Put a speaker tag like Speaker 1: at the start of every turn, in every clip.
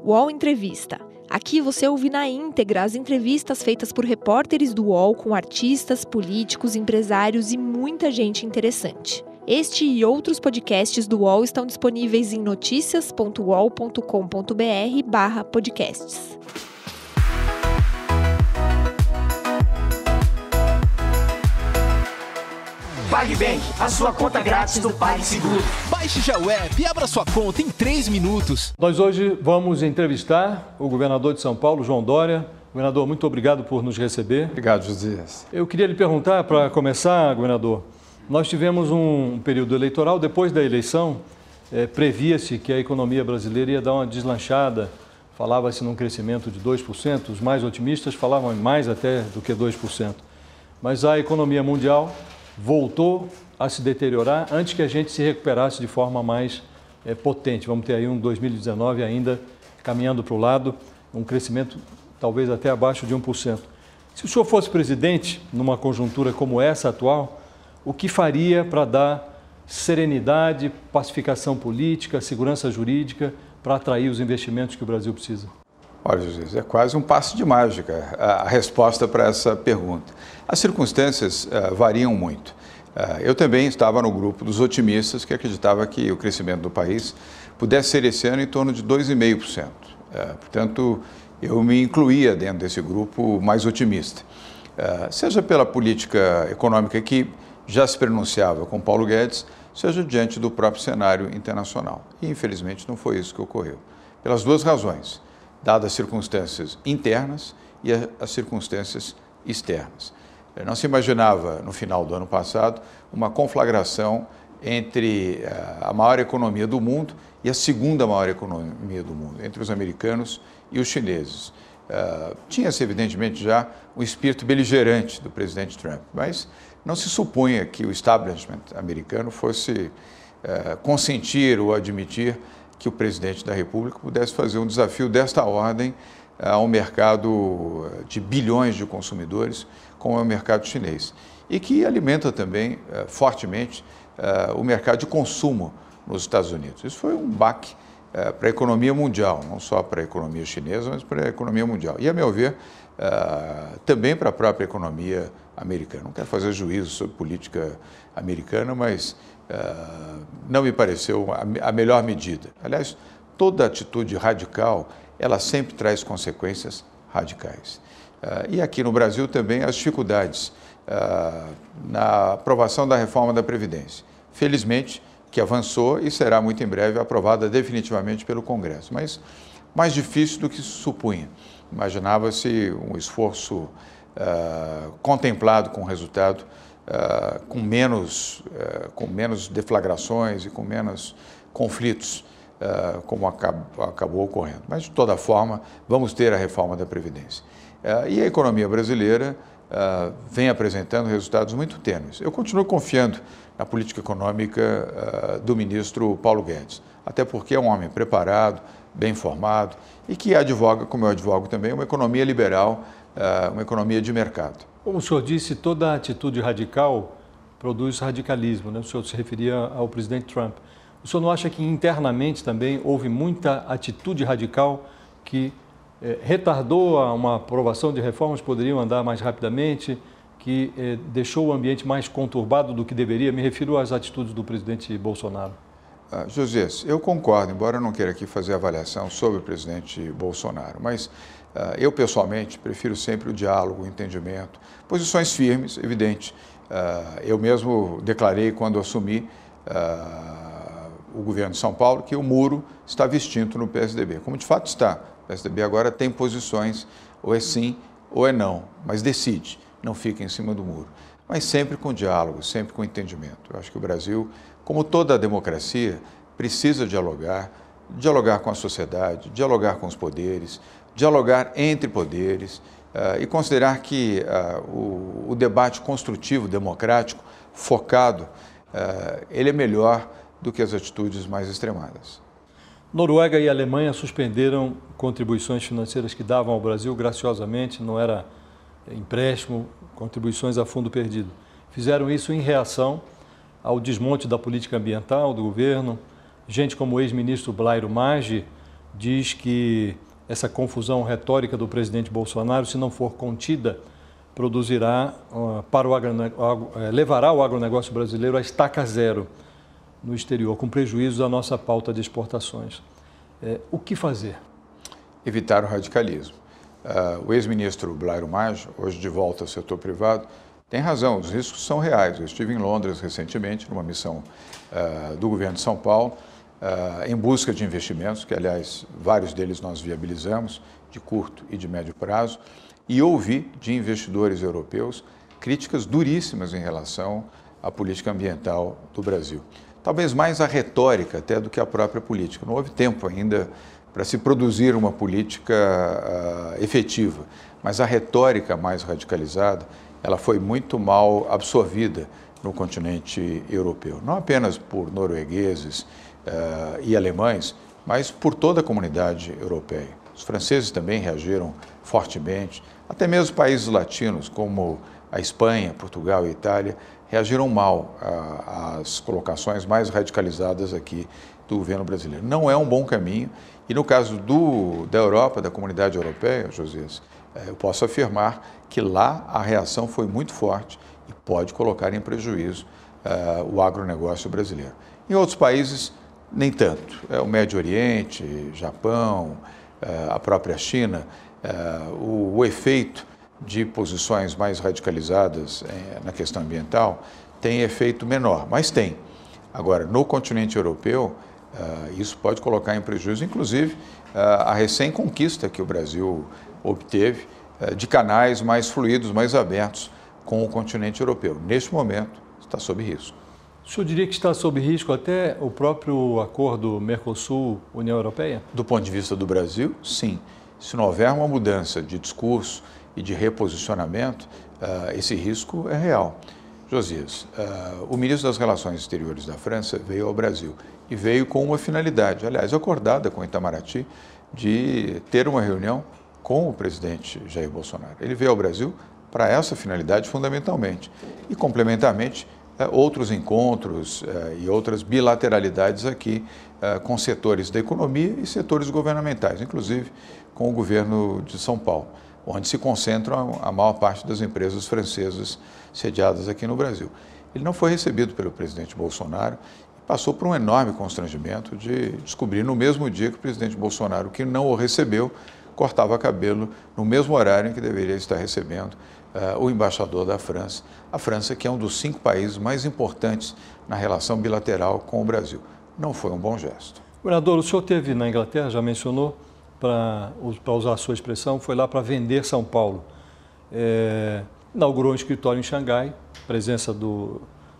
Speaker 1: UOL Entrevista. Aqui você ouve na íntegra as entrevistas feitas por repórteres do UOL com artistas, políticos, empresários e muita gente interessante. Este e outros podcasts do UOL estão disponíveis em noticias.uol.com.br/podcasts.
Speaker 2: PagBank, a sua conta grátis do PagSeguro.
Speaker 3: Baixe já o app e abra sua conta em 3 minutos.
Speaker 4: Nós hoje vamos entrevistar o governador de São Paulo, João Dória. Governador, muito obrigado por nos receber.
Speaker 5: Obrigado, Josias.
Speaker 4: Eu queria lhe perguntar, para começar, governador, nós tivemos um período eleitoral, depois da eleição, previa-se que a economia brasileira ia dar uma deslanchada, falava-se num crescimento de 2%, os mais otimistas falavam mais até do que 2%. Mas a economia mundial voltou a se deteriorar antes que a gente se recuperasse de forma mais potente. Vamos ter aí um 2019 ainda caminhando para o lado, um crescimento talvez até abaixo de 1%. Se o senhor fosse presidente, numa conjuntura como essa atual, o que faria para dar serenidade, pacificação política, segurança jurídica, para atrair os investimentos que o Brasil precisa?
Speaker 5: Olha, Jesus, é quase um passe de mágica a resposta para essa pergunta. As circunstâncias variam muito. Eu também estava no grupo dos otimistas que acreditava que o crescimento do país pudesse ser esse ano em torno de 2,5%. Portanto, eu me incluía dentro desse grupo mais otimista. Seja pela política econômica que já se pronunciava com Paulo Guedes, seja diante do próprio cenário internacional. E, infelizmente, não foi isso que ocorreu. Pelas duas razões, dadas as circunstâncias internas e as circunstâncias externas. Não se imaginava, no final do ano passado, uma conflagração entre a maior economia do mundo e a segunda maior economia do mundo, entre os americanos e os chineses. Tinha-se, evidentemente, já um espírito beligerante do presidente Trump, mas não se supunha que o establishment americano fosse consentir ou admitir que o presidente da República pudesse fazer um desafio desta ordem ao mercado de bilhões de consumidores, como é o mercado chinês, e que alimenta também fortemente o mercado de consumo nos Estados Unidos. Isso foi um baque para a economia mundial, não só para a economia chinesa, mas para a economia mundial. E, a meu ver, também para a própria economia americana. Não quero fazer juízo sobre política americana, mas não me pareceu a melhor medida. Aliás, toda atitude radical, ela sempre traz consequências radicais. E aqui no Brasil também as dificuldades na aprovação da reforma da Previdência. Felizmente, que avançou e será muito em breve aprovada definitivamente pelo Congresso, mas mais difícil do que se supunha. Imaginava-se um esforço contemplado com resultado, com menos deflagrações e com menos conflitos, como acabou ocorrendo. Mas, de toda forma, vamos ter a reforma da Previdência. E a economia brasileira vem apresentando resultados muito tênues. Eu continuo confiando na política econômica do ministro Paulo Guedes, até porque é um homem preparado, bem formado e que advoga, como eu advogo também, uma economia liberal, uma economia de mercado.
Speaker 4: Como o senhor disse, toda atitude radical produz radicalismo, né? O senhor se referia ao presidente Trump. O senhor não acha que internamente também houve muita atitude radical que retardou uma aprovação de reformas que poderiam andar mais rapidamente, que deixou o ambiente mais conturbado do que deveria? Me refiro às atitudes do presidente Bolsonaro.
Speaker 5: José, eu concordo, embora eu não queira aqui fazer avaliação sobre o presidente Bolsonaro, mas eu pessoalmente prefiro sempre o diálogo, o entendimento, posições firmes, evidente. Eu mesmo declarei quando assumi o governo de São Paulo que o muro está extinto no PSDB, como de fato está. O PSDB agora tem posições, ou é sim ou é não, mas decide, não fica em cima do muro. Mas sempre com diálogo, sempre com entendimento. Eu acho que o Brasil, como toda a democracia, precisa dialogar com a sociedade, dialogar com os poderes, dialogar entre poderes e considerar que o debate construtivo, democrático, focado, ele é melhor do que as atitudes mais extremadas.
Speaker 4: Noruega e Alemanha suspenderam contribuições financeiras que davam ao Brasil graciosamente, não era empréstimo, contribuições a fundo perdido. Fizeram isso em reação ao desmonte da política ambiental do governo. Gente como o ex-ministro Blairo Maggi diz que essa confusão retórica do presidente Bolsonaro, se não for contida, produzirá levará o agronegócio brasileiro à estaca zero no exterior, com prejuízo da nossa pauta de exportações. O que fazer?
Speaker 5: Evitar o radicalismo. O ex-ministro Blairo Maggi, hoje de volta ao setor privado, tem razão, os riscos são reais. Eu estive em Londres recentemente, numa missão do governo de São Paulo, em busca de investimentos, que aliás vários deles nós viabilizamos, de curto e de médio prazo, e ouvi de investidores europeus críticas duríssimas em relação à política ambiental do Brasil. Talvez mais a retórica até do que a própria política. Não houve tempo ainda para se produzir uma política efetiva, mas a retórica mais radicalizada, ela foi muito mal absorvida no continente europeu, não apenas por noruegueses e alemães, mas por toda a comunidade europeia. Os franceses também reagiram fortemente, até mesmo países latinos como a Espanha, Portugal e Itália reagiram mal às colocações mais radicalizadas aqui do governo brasileiro. Não é um bom caminho e no caso da Europa, da comunidade europeia, Josias, eu posso afirmar que lá a reação foi muito forte e pode colocar em prejuízo o agronegócio brasileiro. Em outros países, nem tanto. O Médio Oriente, Japão, a própria China, o efeito de posições mais radicalizadas na questão ambiental tem efeito menor, mas tem. Agora, no continente europeu, isso pode colocar em prejuízo, inclusive, a recém-conquista que o Brasil obteve de canais mais fluidos, mais abertos com o continente europeu. Neste momento, está sob risco.
Speaker 4: O senhor diria que está sob risco até o próprio acordo Mercosul-União Europeia?
Speaker 5: Do ponto de vista do Brasil, sim. Se não houver uma mudança de discurso e de reposicionamento, esse risco é real. Josias, o ministro das Relações Exteriores da França veio ao Brasil e veio com uma finalidade, aliás, acordada com Itamaraty, de ter uma reunião com o presidente Jair Bolsonaro. Ele veio ao Brasil para essa finalidade fundamentalmente e complementarmente outros encontros e outras bilateralidades aqui com setores da economia e setores governamentais, inclusive com o governo de São Paulo, onde se concentram a maior parte das empresas francesas sediadas aqui no Brasil. Ele não foi recebido pelo presidente Bolsonaro e passou por um enorme constrangimento de descobrir no mesmo dia que o presidente Bolsonaro, que não o recebeu, cortava cabelo no mesmo horário em que deveria estar recebendo o embaixador da França, a França que é um dos 5 países mais importantes na relação bilateral com o Brasil. Não foi um bom gesto.
Speaker 4: Governador, o senhor esteve na Inglaterra, já mencionou, para usar a sua expressão, foi lá para vender São Paulo. Inaugurou um escritório em Xangai, presença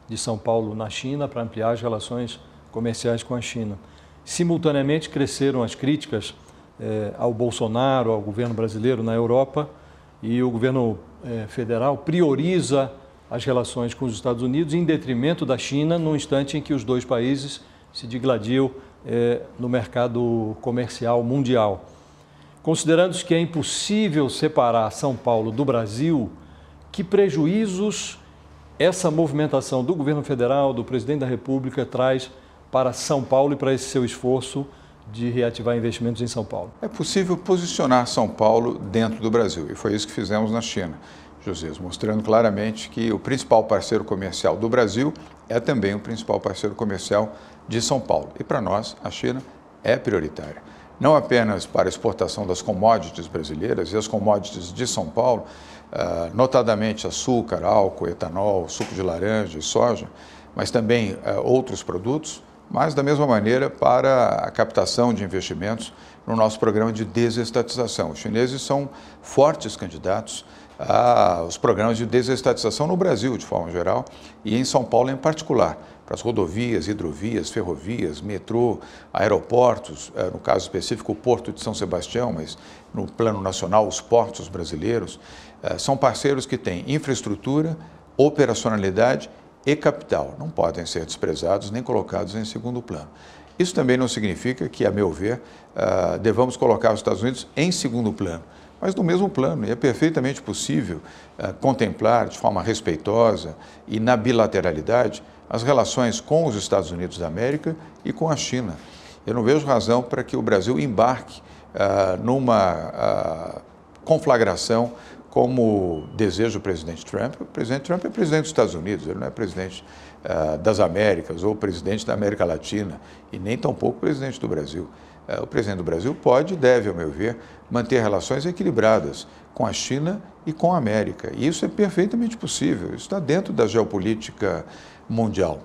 Speaker 4: de São Paulo na China para ampliar as relações comerciais com a China. Simultaneamente cresceram as críticas ao Bolsonaro, ao governo brasileiro na Europa, e o governo federal prioriza as relações com os Estados Unidos em detrimento da China, num instante em que os dois países se digladiam no mercado comercial mundial. Considerando-se que é impossível separar São Paulo do Brasil, que prejuízos essa movimentação do governo federal, do presidente da República, traz para São Paulo e para esse seu esforço de reativar investimentos em São Paulo?
Speaker 5: É possível posicionar São Paulo dentro do Brasil, e foi isso que fizemos na China, José, mostrando claramente que o principal parceiro comercial do Brasil é também o principal parceiro comercial de São Paulo. E para nós, a China é prioritária. Não apenas para a exportação das commodities brasileiras e as commodities de São Paulo, notadamente açúcar, álcool, etanol, suco de laranja e soja, mas também outros produtos, mas da mesma maneira para a captação de investimentos no nosso programa de desestatização. Os chineses são fortes candidatos aos programas de desestatização no Brasil, de forma geral, e em São Paulo em particular, para as rodovias, hidrovias, ferrovias, metrô, aeroportos, no caso específico o Porto de São Sebastião, mas no plano nacional os portos brasileiros, são parceiros que têm infraestrutura, operacionalidade e capital, não podem ser desprezados nem colocados em segundo plano. Isso também não significa que, a meu ver, devamos colocar os Estados Unidos em segundo plano, mas no mesmo plano, e é perfeitamente possível contemplar de forma respeitosa e na bilateralidade as relações com os Estados Unidos da América e com a China. Eu não vejo razão para que o Brasil embarque numa conflagração como deseja o presidente Trump. O presidente Trump é presidente dos Estados Unidos, ele não é presidente das Américas ou presidente da América Latina e nem tampouco presidente do Brasil. O presidente do Brasil pode e deve, ao meu ver, manter relações equilibradas com a China e com a América. E isso é perfeitamente possível, isso está dentro da geopolítica mundial.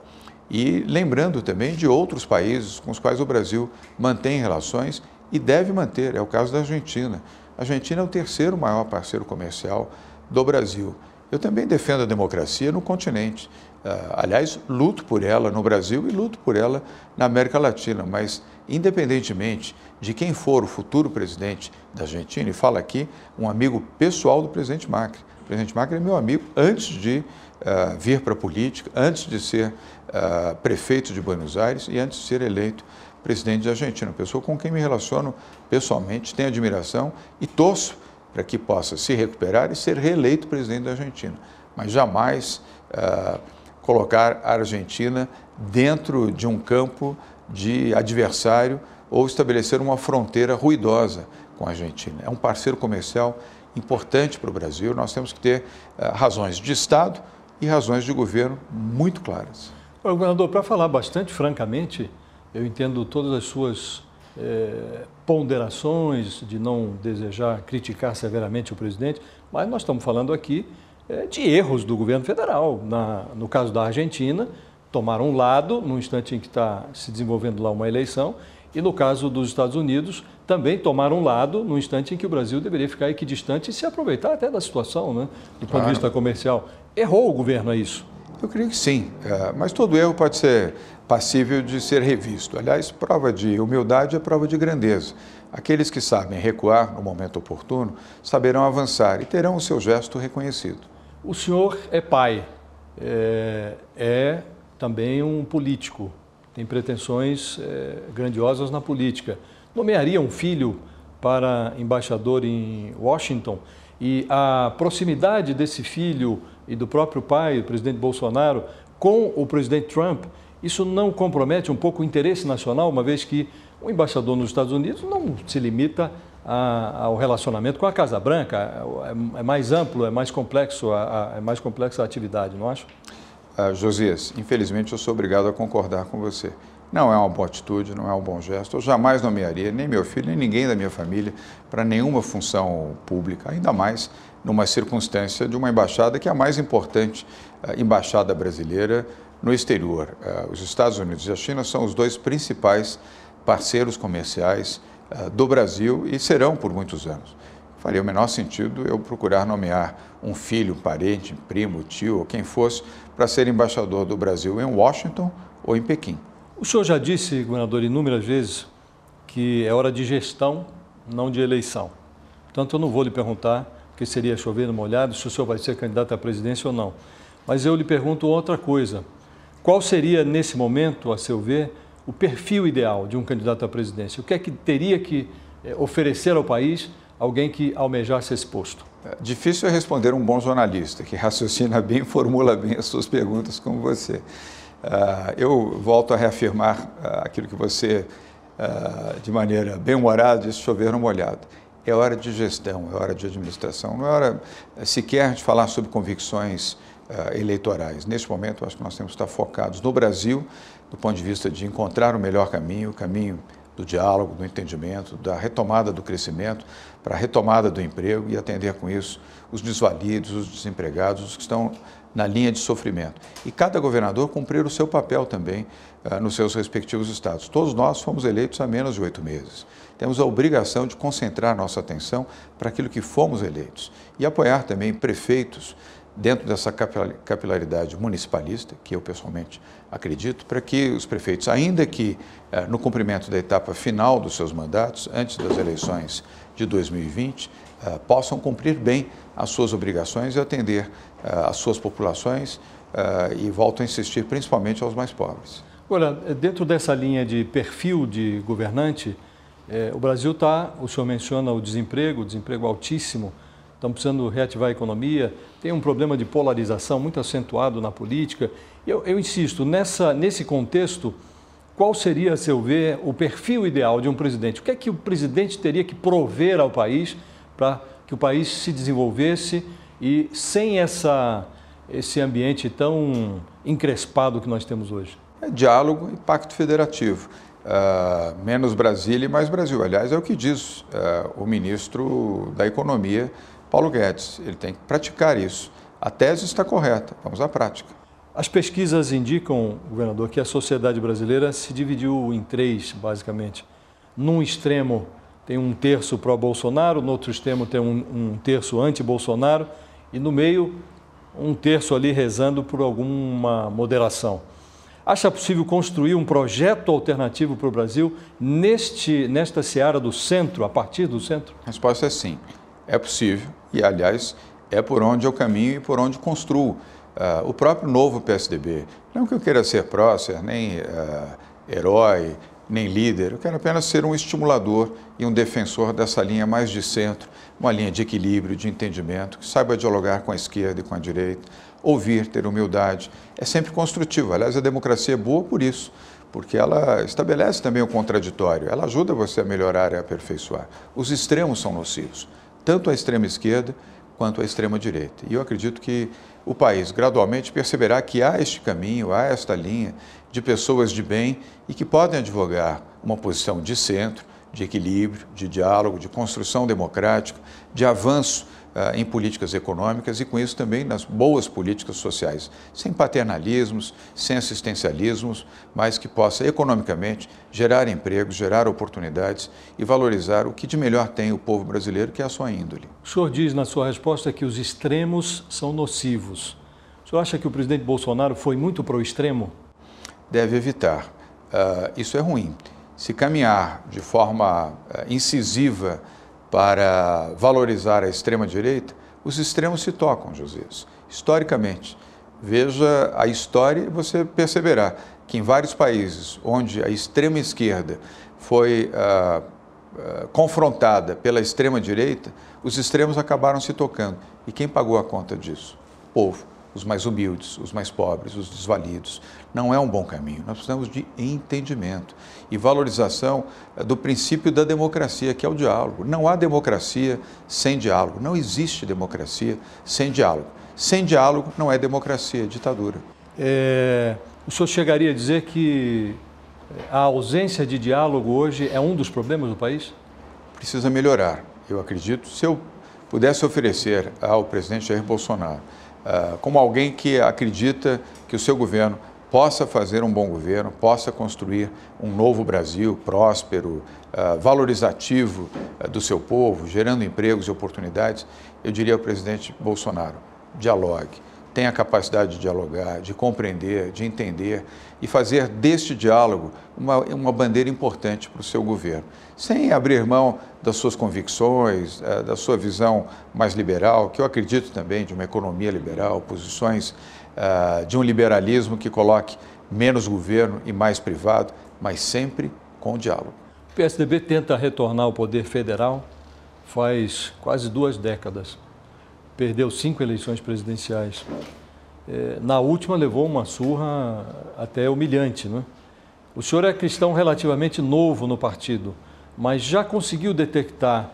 Speaker 5: E lembrando também de outros países com os quais o Brasil mantém relações e deve manter, é o caso da Argentina. A Argentina é o terceiro maior parceiro comercial do Brasil. Eu também defendo a democracia no continente. Aliás, luto por ela no Brasil e luto por ela na América Latina, mas independentemente de quem for o futuro presidente da Argentina, e fala aqui um amigo pessoal do presidente Macri. O presidente Macri é meu amigo antes de vir para a política, antes de ser prefeito de Buenos Aires e antes de ser eleito presidente da Argentina. Uma pessoa com quem me relaciono pessoalmente, tenho admiração e torço para que possa se recuperar e ser reeleito presidente da Argentina. Mas jamais colocar a Argentina dentro de um campo de adversário ou estabelecer uma fronteira ruidosa com a Argentina. É um parceiro comercial importante para o Brasil. Nós temos que ter razões de Estado e razões de governo muito claras.
Speaker 4: Governador, para falar bastante francamente, eu entendo todas as suas ponderações de não desejar criticar severamente o presidente, mas nós estamos falando aqui de erros do governo federal. No caso da Argentina, tomaram um lado no instante em que está se desenvolvendo lá uma eleição, e no caso dos Estados Unidos, também tomaram um lado no instante em que o Brasil deveria ficar equidistante e se aproveitar até da situação, né, do ponto de vista comercial. Errou o governo, é isso?
Speaker 5: Eu creio que sim, mas todo erro pode ser passível de ser revisto. Aliás, prova de humildade é prova de grandeza. Aqueles que sabem recuar no momento oportuno saberão avançar e terão o seu gesto reconhecido.
Speaker 4: O senhor é pai, é também um político, tem pretensões grandiosas na política. Nomearia um filho para embaixador em Washington e a proximidade desse filho e do próprio pai, o presidente Bolsonaro, com o presidente Trump, isso não compromete um pouco o interesse nacional, uma vez que o embaixador nos Estados Unidos não se limita ao relacionamento com a Casa Branca, é mais amplo, é mais complexo, é mais complexa a atividade, não acha?
Speaker 5: Josias, infelizmente eu sou obrigado a concordar com você. Não é uma boa atitude, não é um bom gesto. Eu jamais nomearia nem meu filho, nem ninguém da minha família para nenhuma função pública, ainda mais numa circunstância de uma embaixada que é a mais importante embaixada brasileira no exterior. Os Estados Unidos e a China são os dois principais parceiros comerciais do Brasil e serão por muitos anos. Faria o menor sentido eu procurar nomear um filho, um parente, um primo, tio ou quem fosse para ser embaixador do Brasil em Washington ou em Pequim.
Speaker 4: O senhor já disse, governador, inúmeras vezes que é hora de gestão, não de eleição. Portanto, eu não vou lhe perguntar que seria chover no molhado, se o senhor vai ser candidato à presidência ou não. Mas eu lhe pergunto outra coisa. Qual seria, nesse momento, a seu ver, o perfil ideal de um candidato à presidência? O que é que teria que oferecer ao país alguém que almejasse esse posto?
Speaker 5: Difícil é responder um bom jornalista, que raciocina bem e formula bem as suas perguntas como você. Eu volto a reafirmar aquilo que você, de maneira bem-humorada, disse, chover no molhado. É hora de gestão, é hora de administração, não é hora sequer de falar sobre convicções eleitorais. Neste momento, acho que nós temos que estar focados no Brasil, do ponto de vista de encontrar o melhor caminho, o caminho do diálogo, do entendimento, da retomada do crescimento, para a retomada do emprego e atender com isso os desvalidos, os desempregados, os que estão na linha de sofrimento. E cada governador cumprir o seu papel também nos seus respectivos estados. Todos nós fomos eleitos há menos de 8 meses. Temos a obrigação de concentrar nossa atenção para aquilo que fomos eleitos e apoiar também prefeitos dentro dessa capilaridade municipalista, que eu pessoalmente acredito, para que os prefeitos, ainda que no cumprimento da etapa final dos seus mandatos, antes das eleições de 2020, possam cumprir bem as suas obrigações e atender as suas populações e volto a insistir principalmente aos mais pobres.
Speaker 4: Agora, dentro dessa linha de perfil de governante, o Brasil está, o senhor menciona o desemprego altíssimo, estamos precisando reativar a economia, tem um problema de polarização muito acentuado na política. Eu insisto, nesse contexto, qual seria, a seu ver, o perfil ideal de um presidente? O que é que o presidente teria que prover ao país para que o país se desenvolvesse e sem esse ambiente tão encrespado que nós temos hoje?
Speaker 5: É diálogo e pacto federativo. Menos Brasília e mais Brasil. Aliás, é o que diz o ministro da Economia, Paulo Guedes. Ele tem que praticar isso. A tese está correta, vamos à prática.
Speaker 4: As pesquisas indicam, governador, que a sociedade brasileira se dividiu em três, basicamente. Num extremo tem um terço pró-Bolsonaro, no outro extremo tem um terço anti-Bolsonaro e no meio um terço ali rezando por alguma moderação. Acha possível construir um projeto alternativo para o Brasil nesta seara do centro, a partir do centro?
Speaker 5: A resposta é sim, é possível e, aliás, é por onde eu caminho e por onde construo. O próprio novo PSDB, não que eu queira ser prócer, nem herói, nem líder, eu quero apenas ser um estimulador e um defensor dessa linha mais de centro, uma linha de equilíbrio, de entendimento, que saiba dialogar com a esquerda e com a direita, ouvir, ter humildade, é sempre construtivo. Aliás, a democracia é boa por isso, porque ela estabelece também o contraditório, ela ajuda você a melhorar e a aperfeiçoar. Os extremos são nocivos, tanto a extrema esquerda quanto a extrema direita. E eu acredito que o país gradualmente perceberá que há este caminho, há esta linha de pessoas de bem e que podem advogar uma posição de centro, de equilíbrio, de diálogo, de construção democrática, de avanço em políticas econômicas e com isso também nas boas políticas sociais, sem paternalismos, sem assistencialismos, mas que possa economicamente gerar empregos, gerar oportunidades e valorizar o que de melhor tem o povo brasileiro, que é a sua índole.
Speaker 4: O senhor diz na sua resposta que os extremos são nocivos. O senhor acha que o presidente Bolsonaro foi muito para o extremo?
Speaker 5: Deve evitar. Isso é ruim. Se caminhar de forma incisiva para valorizar a extrema-direita, os extremos se tocam, Josias, historicamente. Veja a história e você perceberá que em vários países onde a extrema-esquerda foi confrontada pela extrema-direita, os extremos acabaram se tocando. E quem pagou a conta disso? O povo. Os mais humildes, os mais pobres, os desvalidos. Não é um bom caminho. Nós precisamos de entendimento e valorização do princípio da democracia, que é o diálogo. Não há democracia sem diálogo. Não existe democracia sem diálogo. Sem diálogo não é democracia, é ditadura.
Speaker 4: O senhor chegaria a dizer que a ausência de diálogo hoje é um dos problemas do país?
Speaker 5: Precisa melhorar. Eu acredito, se eu pudesse oferecer ao presidente Jair Bolsonaro como alguém que acredita que o seu governo possa fazer um bom governo, possa construir um novo Brasil próspero, valorizativo do seu povo, gerando empregos e oportunidades, eu diria ao presidente Bolsonaro, dialogue, tenha a capacidade de dialogar, de compreender, de entender e fazer deste diálogo uma bandeira importante para o seu governo, sem abrir mão das suas convicções, da sua visão mais liberal, que eu acredito também de uma economia liberal, posições de um liberalismo que coloque menos governo e mais privado, mas sempre com diálogo.
Speaker 4: O PSDB tenta retornar ao poder federal faz quase 2 décadas. Perdeu 5 eleições presidenciais. Na última levou uma surra até humilhante, né? O senhor é cristão relativamente novo no partido, mas já conseguiu detectar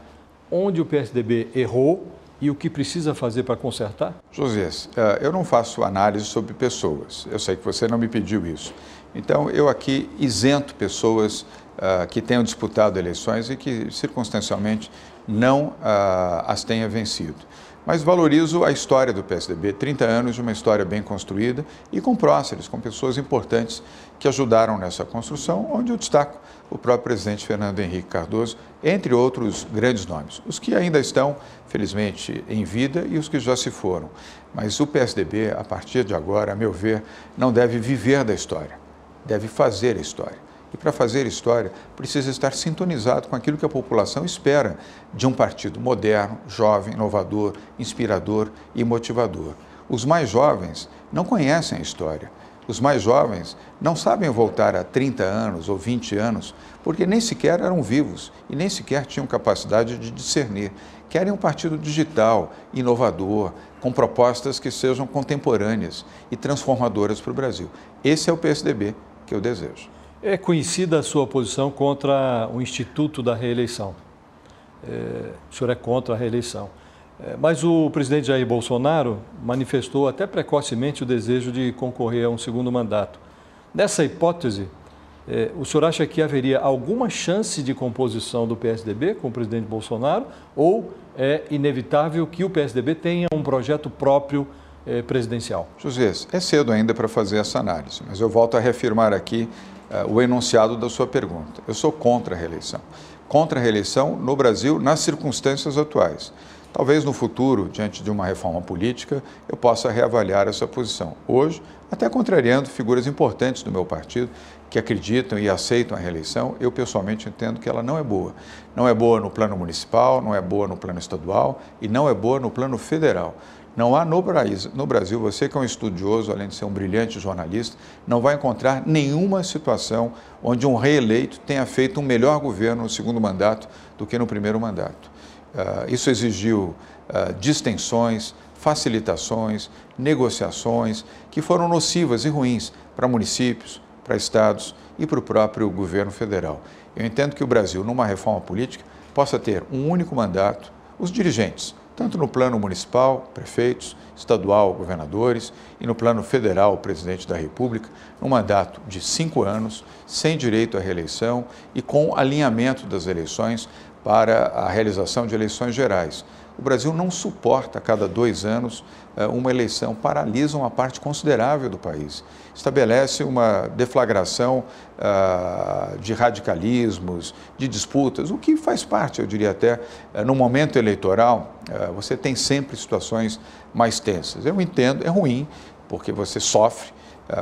Speaker 4: onde o PSDB errou e o que precisa fazer para consertar?
Speaker 5: Josias, eu não faço análise sobre pessoas. Eu sei que você não me pediu isso. Então, eu aqui isento pessoas que tenham disputado eleições e que, circunstancialmente, não as tenha vencido. Mas valorizo a história do PSDB, 30 anos de uma história bem construída e com próceres, com pessoas importantes que ajudaram nessa construção, onde eu destaco o próprio presidente Fernando Henrique Cardoso, entre outros grandes nomes. Os que ainda estão, felizmente, em vida e os que já se foram. Mas o PSDB, a partir de agora, a meu ver, não deve viver da história, deve fazer a história. E para fazer história, precisa estar sintonizado com aquilo que a população espera de um partido moderno, jovem, inovador, inspirador e motivador. Os mais jovens não conhecem a história. Os mais jovens não sabem voltar a 30 anos ou 20 anos, porque nem sequer eram vivos e nem sequer tinham capacidade de discernir. Querem um partido digital, inovador, com propostas que sejam contemporâneas e transformadoras para o Brasil. Esse é o PSDB que eu desejo.
Speaker 4: É conhecida a sua posição contra o Instituto da Reeleição. O senhor é contra a reeleição. Mas o presidente Jair Bolsonaro manifestou até precocemente o desejo de concorrer a um segundo mandato. Nessa hipótese, o senhor acha que haveria alguma chance de composição do PSDB com o presidente Bolsonaro ou é inevitável que o PSDB tenha um projeto próprio presidencial?
Speaker 5: José, é cedo ainda para fazer essa análise, mas eu volto a reafirmar aqui o enunciado da sua pergunta. Eu sou contra a reeleição. Contra a reeleição no Brasil nas circunstâncias atuais. Talvez no futuro, diante de uma reforma política, eu possa reavaliar essa posição. Hoje, até contrariando figuras importantes do meu partido que acreditam e aceitam a reeleição, eu pessoalmente entendo que ela não é boa. Não é boa no plano municipal, não é boa no plano estadual e não é boa no plano federal. Não há no Brasil, você que é um estudioso, além de ser um brilhante jornalista, não vai encontrar nenhuma situação onde um reeleito tenha feito um melhor governo no segundo mandato do que no primeiro mandato. Isso exigiu distensões, facilitações, negociações que foram nocivas e ruins para municípios, para estados e para o próprio governo federal. Eu entendo que o Brasil, numa reforma política, possa ter um único mandato, os dirigentes, tanto no plano municipal, prefeitos, estadual, governadores, e no plano federal, o presidente da República, num mandato de 5 anos, sem direito à reeleição e com alinhamento das eleições para a realização de eleições gerais. O Brasil não suporta a cada 2 anos uma eleição, paralisa uma parte considerável do país, estabelece uma deflagração de radicalismos, de disputas, o que faz parte, eu diria até, no momento eleitoral, você tem sempre situações mais tensas. Eu entendo, é ruim, porque você sofre,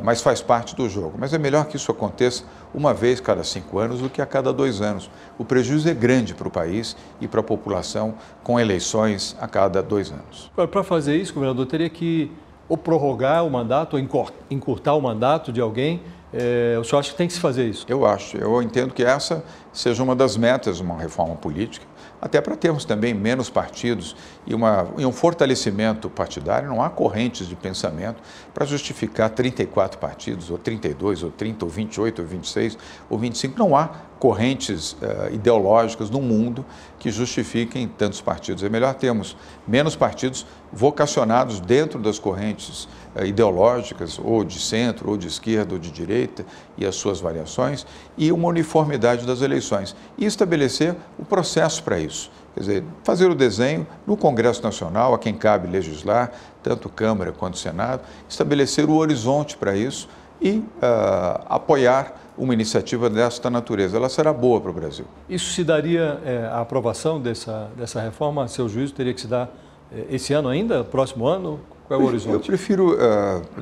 Speaker 5: mas faz parte do jogo. Mas é melhor que isso aconteça uma vez cada 5 anos do que a cada 2 anos. O prejuízo é grande para o país e para a população com eleições a cada 2 anos.
Speaker 4: Para fazer isso, governador, teria que ou prorrogar o mandato, ou encurtar o mandato de alguém. O senhor acha que tem que se fazer isso?
Speaker 5: Eu entendo que essa seja uma das metas de uma reforma política, até para termos também menos partidos e um fortalecimento partidário. Não há correntes de pensamento para justificar 34 partidos, ou 32, ou 30, ou 28, ou 26, ou 25. Não há correntes ideológicas no mundo que justifiquem tantos partidos. É melhor termos menos partidos vocacionados dentro das correntes ideológicas, ou de centro, ou de esquerda, ou de direita, e as suas variações, e uma uniformidade das eleições. E estabelecer o processo para isso. Quer dizer, fazer o desenho no Congresso Nacional, a quem cabe legislar, tanto Câmara quanto Senado, estabelecer o horizonte para isso e apoiar uma iniciativa desta natureza. Ela será boa para o Brasil.
Speaker 4: Isso se daria, a aprovação dessa reforma, a seu juízo, teria que se dar esse ano ainda, próximo ano? Qual é o horizonte? Eu
Speaker 5: prefiro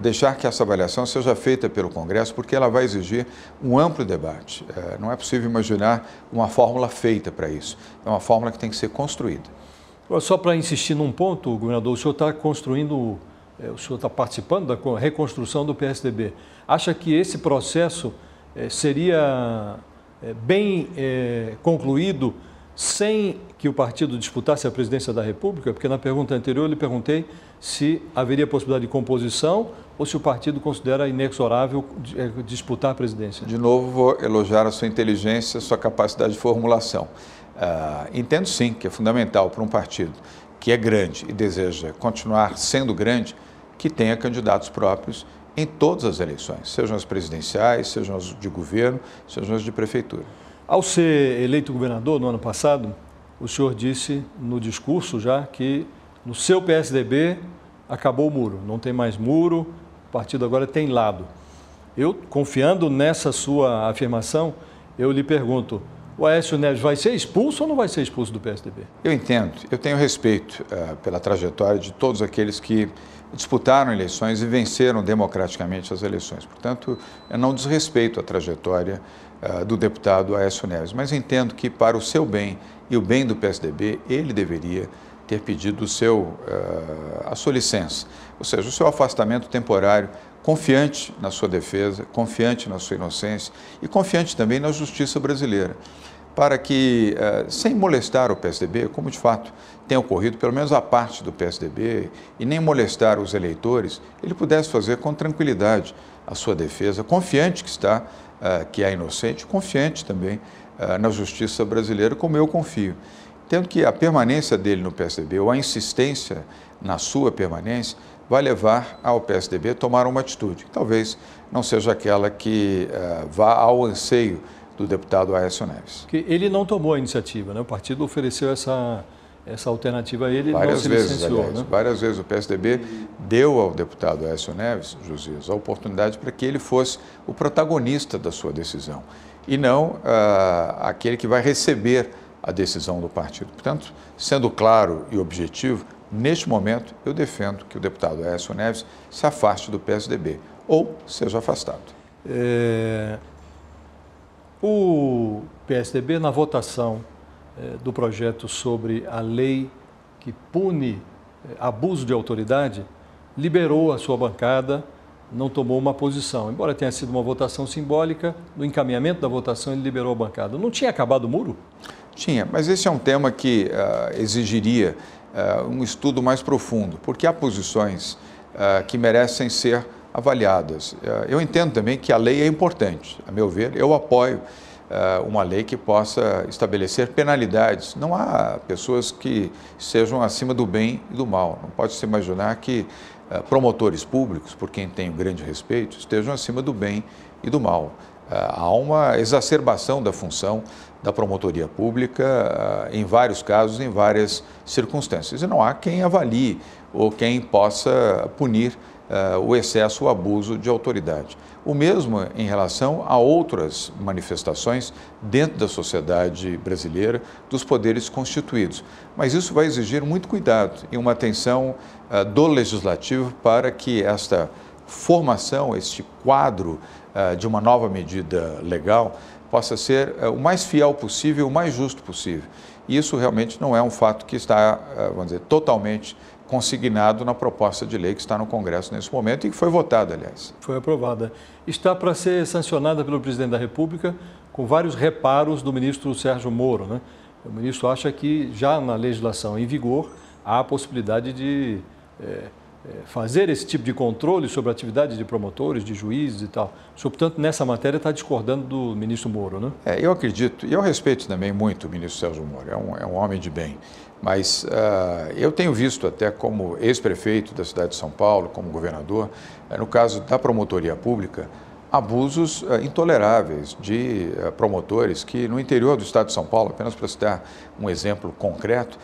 Speaker 5: deixar que essa avaliação seja feita pelo Congresso, porque ela vai exigir um amplo debate. Não é possível imaginar uma fórmula feita para isso. É uma fórmula que tem que ser construída.
Speaker 4: Só para insistir num ponto, governador, o senhor está construindo, o senhor está participando da reconstrução do PSDB. Acha que esse processo seria bem concluído sem que o partido disputasse a presidência da República? Porque na pergunta anterior eu lhe perguntei se haveria possibilidade de composição ou se o partido considera inexorável disputar a presidência.
Speaker 5: De novo, vou elogiar a sua inteligência, a sua capacidade de formulação. Entendo sim que é fundamental para um partido que é grande e deseja continuar sendo grande, que tenha candidatos próprios em todas as eleições, sejam as presidenciais, sejam as de governo, sejam as de prefeitura.
Speaker 4: Ao ser eleito governador no ano passado, o senhor disse no discurso já que no seu PSDB acabou o muro, não tem mais muro, o partido agora tem lado. Eu, confiando nessa sua afirmação, eu lhe pergunto, o Aécio Neves vai ser expulso ou não vai ser expulso do PSDB?
Speaker 5: Eu entendo, eu tenho respeito pela trajetória de todos aqueles que disputaram eleições e venceram democraticamente as eleições. Portanto, eu não desrespeito a trajetória do deputado Aécio Neves, mas entendo que para o seu bem e o bem do PSDB, ele deveria ter pedido a sua licença, ou seja, o seu afastamento temporário, confiante na sua defesa, confiante na sua inocência e confiante também na justiça brasileira, para que, sem molestar o PSDB, como de fato tem ocorrido, pelo menos a parte do PSDB, e nem molestar os eleitores, ele pudesse fazer com tranquilidade a sua defesa, confiante que está que é inocente, confiante também na justiça brasileira, como eu confio. Tendo que a permanência dele no PSDB, ou a insistência na sua permanência, vai levar ao PSDB a tomar uma atitude, que talvez não seja aquela que vá ao anseio do deputado Aécio Neves.
Speaker 4: Que ele não tomou a iniciativa, né? O partido ofereceu essa alternativa a ele,
Speaker 5: várias
Speaker 4: não se
Speaker 5: vezes,
Speaker 4: licenciou,
Speaker 5: aliás,
Speaker 4: né?
Speaker 5: Várias vezes o PSDB deu ao deputado Aécio Neves, Josias, a oportunidade para que ele fosse o protagonista da sua decisão e não aquele que vai receber a decisão do partido. Portanto, sendo claro e objetivo, neste momento eu defendo que o deputado Aécio Neves se afaste do PSDB ou seja afastado.
Speaker 4: O PSDB, na votação do projeto sobre a lei que pune abuso de autoridade, liberou a sua bancada, não tomou uma posição. Embora tenha sido uma votação simbólica, no encaminhamento da votação ele liberou a bancada. Não tinha acabado o muro?
Speaker 5: Tinha, mas esse é um tema que exigiria um estudo mais profundo, porque há posições que merecem ser avaliadas. Eu entendo também que a lei é importante. A meu ver, eu apoio uma lei que possa estabelecer penalidades. Não há pessoas que sejam acima do bem e do mal. Não pode se imaginar que promotores públicos, por quem tenho grande respeito, estejam acima do bem e do mal. Há uma exacerbação da função da promotoria pública em vários casos, em várias circunstâncias. E não há quem avalie ou quem possa punir o excesso, o abuso de autoridade. O mesmo em relação a outras manifestações dentro da sociedade brasileira, dos poderes constituídos. Mas isso vai exigir muito cuidado e uma atenção do Legislativo para que esta formação, este quadro de uma nova medida legal possa ser o mais fiel possível, o mais justo possível. E isso realmente não é um fato que está, vamos dizer, totalmente consignado na proposta de lei que está no Congresso nesse momento e que foi votada, aliás.
Speaker 4: Foi aprovada. Está para ser sancionada pelo presidente da República com vários reparos do ministro Sérgio Moro, né? O ministro acha que já na legislação em vigor há a possibilidade de fazer esse tipo de controle sobre a atividade de promotores, de juízes e tal. O senhor, portanto, nessa matéria está discordando do ministro Moro, né?
Speaker 5: Eu acredito, e eu respeito também muito o ministro Sérgio Moro, é um homem de bem, mas eu tenho visto até como ex-prefeito da cidade de São Paulo, como governador, no caso da promotoria pública, abusos intoleráveis de promotores que no interior do estado de São Paulo, apenas para citar um exemplo concreto,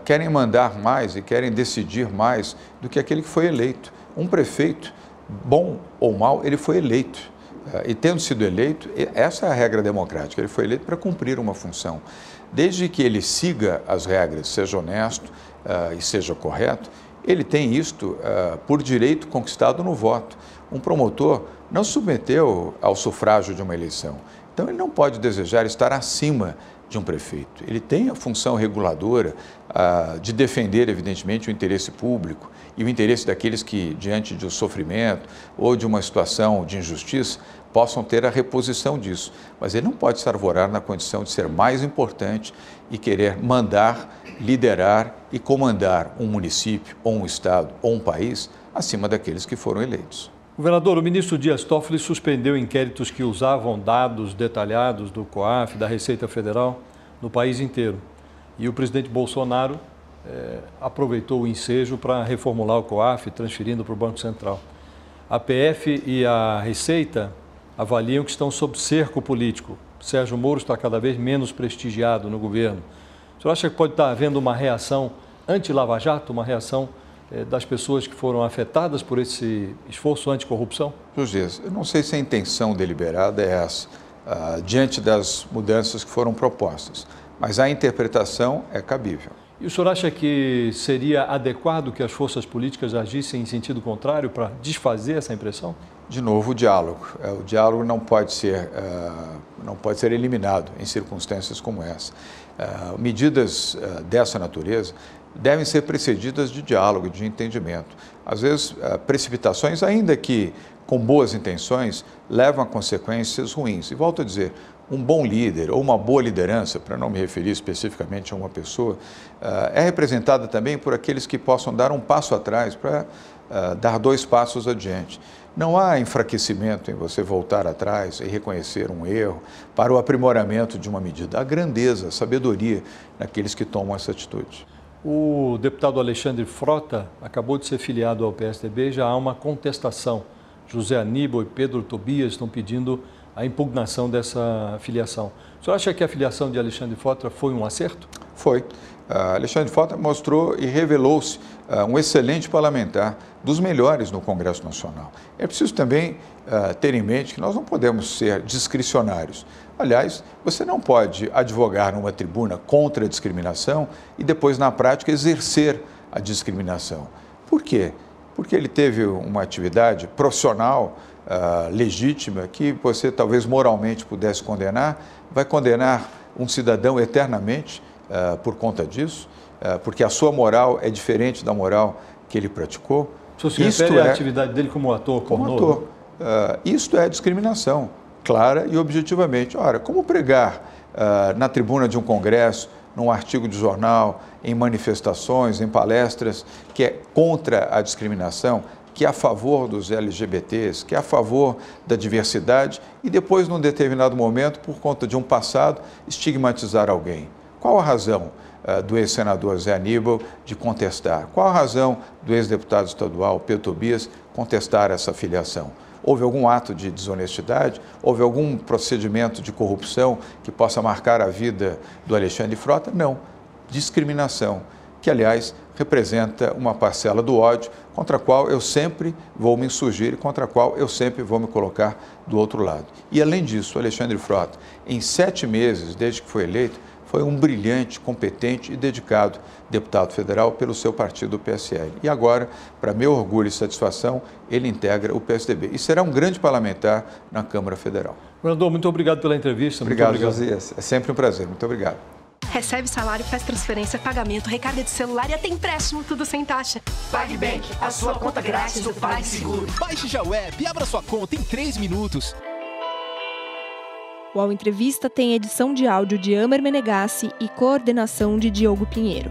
Speaker 5: querem mandar mais e querem decidir mais do que aquele que foi eleito. Um prefeito, bom ou mal, ele foi eleito. E tendo sido eleito, essa é a regra democrática, ele foi eleito para cumprir uma função. Desde que ele siga as regras, seja honesto e seja correto, ele tem isto por direito conquistado no voto. Um promotor não se submeteu ao sufrágio de uma eleição, então ele não pode desejar estar acima de um prefeito. Ele tem a função reguladora de defender, evidentemente, o interesse público e o interesse daqueles que, diante de um sofrimento ou de uma situação de injustiça, possam ter a reposição disso. Mas ele não pode se arvorar na condição de ser mais importante e querer mandar, liderar e comandar um município, ou um estado, ou um país acima daqueles que foram eleitos.
Speaker 4: Governador, o ministro Dias Toffoli suspendeu inquéritos que usavam dados detalhados do COAF, da Receita Federal, no país inteiro. E o presidente Bolsonaro aproveitou o ensejo para reformular o COAF, transferindo para o Banco Central. A PF e a Receita avaliam que estão sob cerco político. Sérgio Moro está cada vez menos prestigiado no governo. O senhor acha que pode estar havendo uma reação anti-Lava Jato, uma reação das pessoas que foram afetadas por esse esforço anticorrupção?
Speaker 5: Josias, eu não sei se a intenção deliberada é essa, diante das mudanças que foram propostas, mas a interpretação é cabível.
Speaker 4: E o senhor acha que seria adequado que as forças políticas agissem em sentido contrário para desfazer essa impressão?
Speaker 5: De novo, o diálogo. O diálogo não pode ser eliminado em circunstâncias como essa. Medidas dessa natureza devem ser precedidas de diálogo, de entendimento. Às vezes, precipitações, ainda que com boas intenções, levam a consequências ruins. E volto a dizer, um bom líder ou uma boa liderança, para não me referir especificamente a uma pessoa, é representada também por aqueles que possam dar um passo atrás para dar 2 passos adiante. Não há enfraquecimento em você voltar atrás e reconhecer um erro para o aprimoramento de uma medida. Há grandeza, sabedoria naqueles que tomam essa atitude.
Speaker 4: O deputado Alexandre Frota acabou de ser filiado ao PSDB, já há uma contestação. José Aníbal e Pedro Tobias estão pedindo a impugnação dessa filiação. O senhor acha que a filiação de Alexandre Frota foi um acerto?
Speaker 5: Foi. Alexandre Frota mostrou e revelou-se um excelente parlamentar, dos melhores no Congresso Nacional. É preciso também ter em mente que nós não podemos ser discricionários. Aliás, você não pode advogar numa tribuna contra a discriminação e depois, na prática, exercer a discriminação. Por quê? Porque ele teve uma atividade profissional legítima que você talvez moralmente pudesse condenar, vai condenar um cidadão eternamente por conta disso, porque a sua moral é diferente da moral que ele praticou.
Speaker 4: O senhor se refere à atividade dele como ator?
Speaker 5: Como ator. Isto é discriminação, clara e objetivamente. Ora, como pregar na tribuna de um congresso, num artigo de jornal, em manifestações, em palestras, que é contra a discriminação, que é a favor dos LGBTs, que é a favor da diversidade e depois, num determinado momento, por conta de um passado, estigmatizar alguém? Qual a razão do ex-senador Zé Aníbal de contestar? Qual a razão do ex-deputado estadual Pedro Tobias contestar essa filiação? Houve algum ato de desonestidade? Houve algum procedimento de corrupção que possa marcar a vida do Alexandre Frota? Não. Discriminação, que, aliás, representa uma parcela do ódio contra a qual eu sempre vou me insurgir e contra a qual eu sempre vou me colocar do outro lado. E, além disso, Alexandre Frota, em 7 meses, desde que foi eleito, foi um brilhante, competente e dedicado deputado federal pelo seu partido, o PSL. E agora, para meu orgulho e satisfação, ele integra o PSDB e será um grande parlamentar na Câmara Federal.
Speaker 4: Governador, muito obrigado pela entrevista.
Speaker 5: Obrigado, Josias. É sempre um prazer. Muito obrigado.
Speaker 6: Recebe salário, faz transferência, pagamento, recarga de celular e até empréstimo, tudo sem taxa.
Speaker 2: PagBank, a sua conta grátis do PagSeguro.
Speaker 3: Baixe já o app e abra sua conta em 3 minutos.
Speaker 1: O UOL Entrevista tem edição de áudio de Amer Menegassi e coordenação de Diogo Pinheiro.